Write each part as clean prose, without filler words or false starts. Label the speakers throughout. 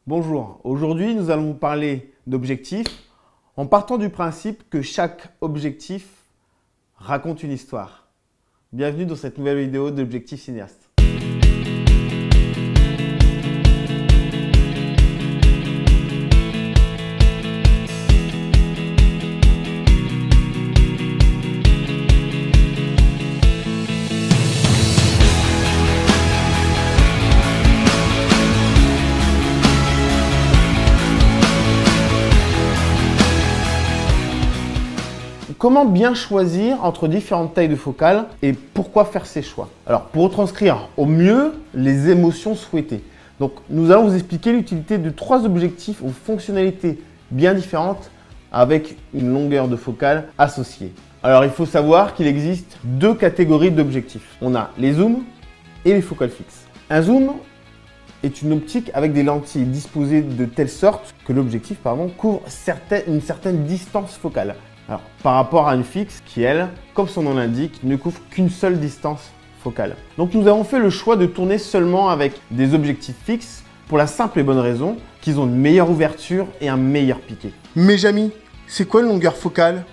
Speaker 1: Bonjour, aujourd'hui nous allons vous parler d'objectifs en partant du principe que chaque objectif raconte une histoire. Bienvenue dans cette nouvelle vidéo d'Objectif Cinéaste. Comment bien choisir entre différentes tailles de focale et pourquoi faire ces choix? Alors, pour retranscrire au mieux les émotions souhaitées. Donc, nous allons vous expliquer l'utilité de 3 objectifs aux fonctionnalités bien différentes avec une longueur de focale associée. Alors, il faut savoir qu'il existe 2 catégories d'objectifs. On a les zooms et les focales fixes. Un zoom est une optique avec des lentilles disposées de telle sorte que l'objectif couvre une certaine distance focale. Alors, par rapport à une fixe qui, elle, comme son nom l'indique, ne couvre qu'une seule distance focale. Donc, nous avons fait le choix de tourner seulement avec des objectifs fixes pour la simple et bonne raison qu'ils ont une meilleure ouverture et un meilleur piqué.
Speaker 2: Mais Jamy, c'est quoi une longueur focale?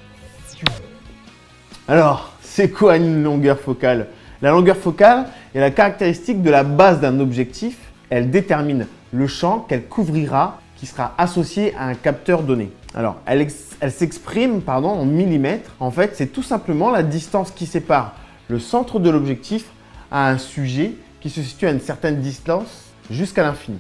Speaker 1: Alors, c'est quoi une longueur focale? La longueur focale est la caractéristique de la base d'un objectif. Elle détermine le champ qu'elle couvrira qui sera associé à un capteur donné. Alors, elle s'exprime en millimètres. En fait, c'est tout simplement la distance qui sépare le centre de l'objectif à un sujet qui se situe à une certaine distance jusqu'à l'infini.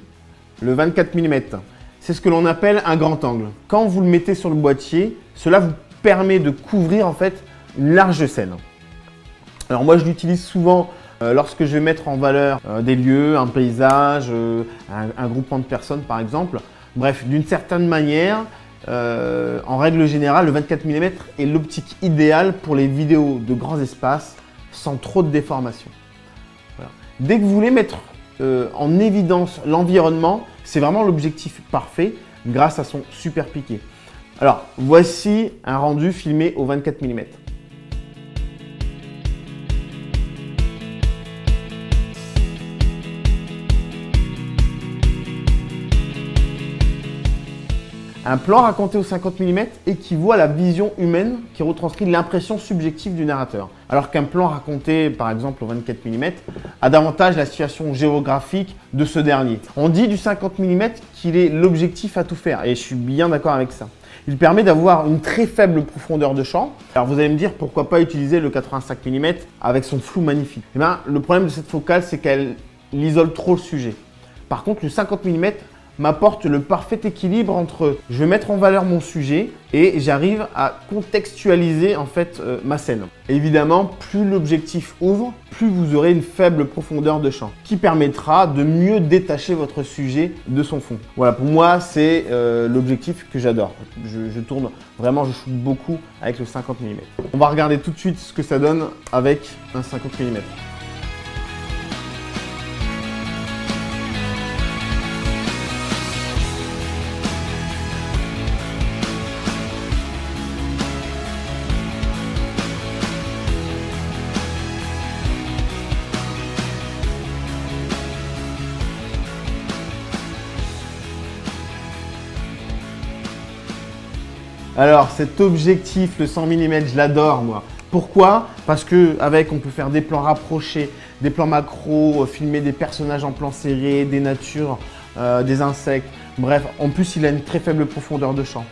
Speaker 1: Le 24 mm, c'est ce que l'on appelle un grand angle. Quand vous le mettez sur le boîtier, cela vous permet de couvrir en fait une large scène. Alors moi, je l'utilise souvent lorsque je vais mettre en valeur des lieux, un paysage, un groupement de personnes par exemple. Bref, d'une certaine manière, en règle générale, le 24 mm est l'optique idéale pour les vidéos de grands espaces sans trop de déformation. Voilà. Dès que vous voulez mettre en évidence l'environnement, c'est vraiment l'objectif parfait grâce à son super piqué. Alors, voici un rendu filmé au 24 mm. Un plan raconté au 50 mm équivaut à la vision humaine qui retranscrit l'impression subjective du narrateur. Alors qu'un plan raconté par exemple au 24 mm a davantage la situation géographique de ce dernier. On dit du 50 mm qu'il est l'objectif à tout faire et je suis bien d'accord avec ça. Il permet d'avoir une très faible profondeur de champ. Alors vous allez me dire pourquoi pas utiliser le 85 mm avec son flou magnifique. Eh bien, le problème de cette focale c'est qu'elle isole trop le sujet. Par contre le 50 mm m'apporte le parfait équilibre entre je vais mettre en valeur mon sujet et j'arrive à contextualiser en fait ma scène. Évidemment, plus l'objectif ouvre, plus vous aurez une faible profondeur de champ qui permettra de mieux détacher votre sujet de son fond. Voilà, pour moi, c'est l'objectif que j'adore. Je tourne vraiment, je shoot beaucoup avec le 50 mm. On va regarder tout de suite ce que ça donne avec un 50 mm. Alors cet objectif, le 100 mm, je l'adore moi. Pourquoi? Parce qu'avec on peut faire des plans rapprochés, des plans macro, filmer des personnages en plan serré, des natures, des insectes. Bref, en plus il a une très faible profondeur de champ.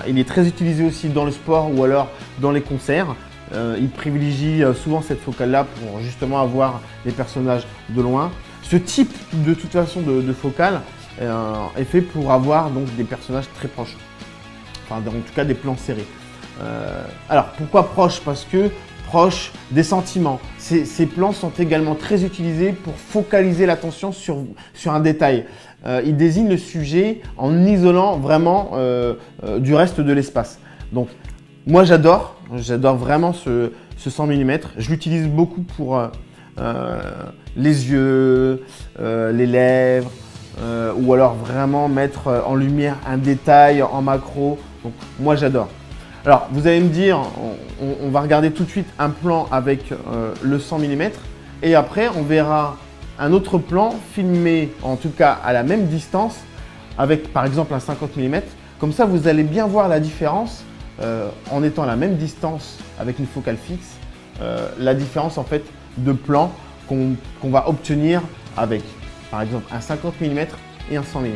Speaker 1: Il est très utilisé aussi dans le sport ou alors dans les concerts. Il privilégie souvent cette focale-là pour justement avoir les personnages de loin. Ce type de toute façon de focale est fait pour avoir donc des personnages très proches. Enfin, en tout cas des plans serrés. Alors pourquoi proche? Parce que proche des sentiments. Ces plans sont également très utilisés pour focaliser l'attention sur un détail. Ils désignent le sujet en isolant vraiment du reste de l'espace. Donc moi j'adore vraiment ce 100 mm. Je l'utilise beaucoup pour les yeux, les lèvres, ou alors vraiment mettre en lumière un détail en macro. Donc moi j'adore. Alors vous allez me dire, on va regarder tout de suite un plan avec le 100 mm et après on verra un autre plan filmé en tout cas à la même distance avec par exemple un 50 mm. Comme ça, vous allez bien voir la différence en étant à la même distance avec une focale fixe, la différence en fait de plan qu'on va obtenir avec par exemple un 50 mm et un 100 mm.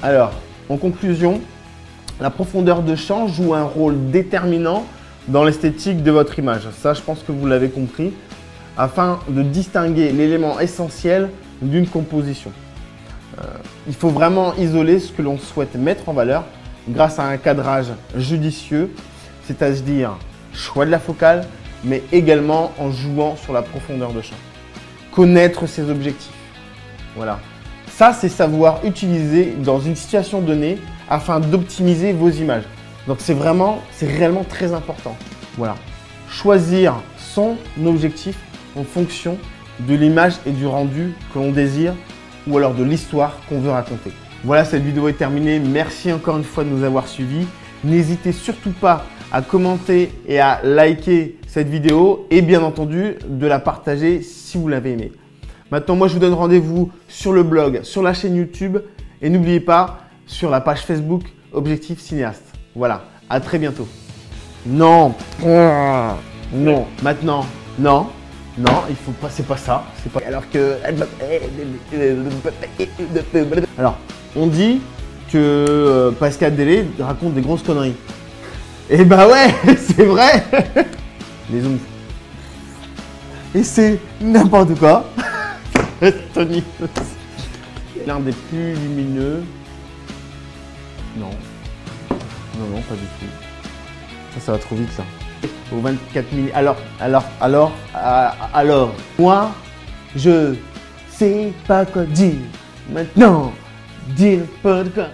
Speaker 1: Alors, en conclusion, la profondeur de champ joue un rôle déterminant dans l'esthétique de votre image. Ça, je pense que vous l'avez compris, afin de distinguer l'élément essentiel d'une composition. Il faut vraiment isoler ce que l'on souhaite mettre en valeur grâce à un cadrage judicieux, c'est-à-dire choix de la focale, mais également en jouant sur la profondeur de champ. Connaître ses objectifs. Voilà. Ça, c'est savoir utiliser dans une situation donnée afin d'optimiser vos images. Donc, c'est réellement très important. Voilà. Choisir son objectif en fonction de l'image et du rendu que l'on désire ou alors de l'histoire qu'on veut raconter. Voilà, cette vidéo est terminée. Merci encore une fois de nous avoir suivis. N'hésitez surtout pas à commenter et à liker cette vidéo et bien entendu de la partager si vous l'avez aimée. Maintenant, moi, je vous donne rendez-vous sur le blog, sur la chaîne YouTube et n'oubliez pas, sur la page Facebook Objectif Cinéaste. Voilà, à très bientôt. Non, non, maintenant, non, non, il faut pas, c'est pas ça. C'est pas. Alors que. Alors, on dit que Pascal Délé raconte des grosses conneries. Et bah ouais, c'est vrai. Les zooms. Et c'est n'importe quoi. Tony. L'un des plus lumineux. Non. Non, non, pas du tout. Ça va trop vite là. Au 24 minutes. Alors. Moi, je sais pas quoi dire. Maintenant, dire pas quoi.